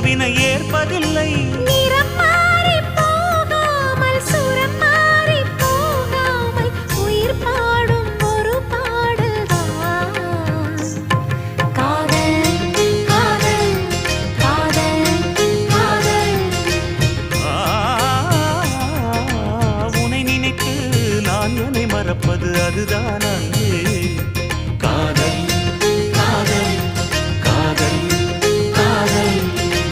உறவினை ஏற்பதில்லை. நிறம் மாறி போகாமல் சுரம் மாறி போகாமல் உயிர் பாடும் ஒரு பாடல்தான் காதல் காதல் காதல் காதல். உனை நினைத்து நான் என்னை மறப்பது அதுதானா?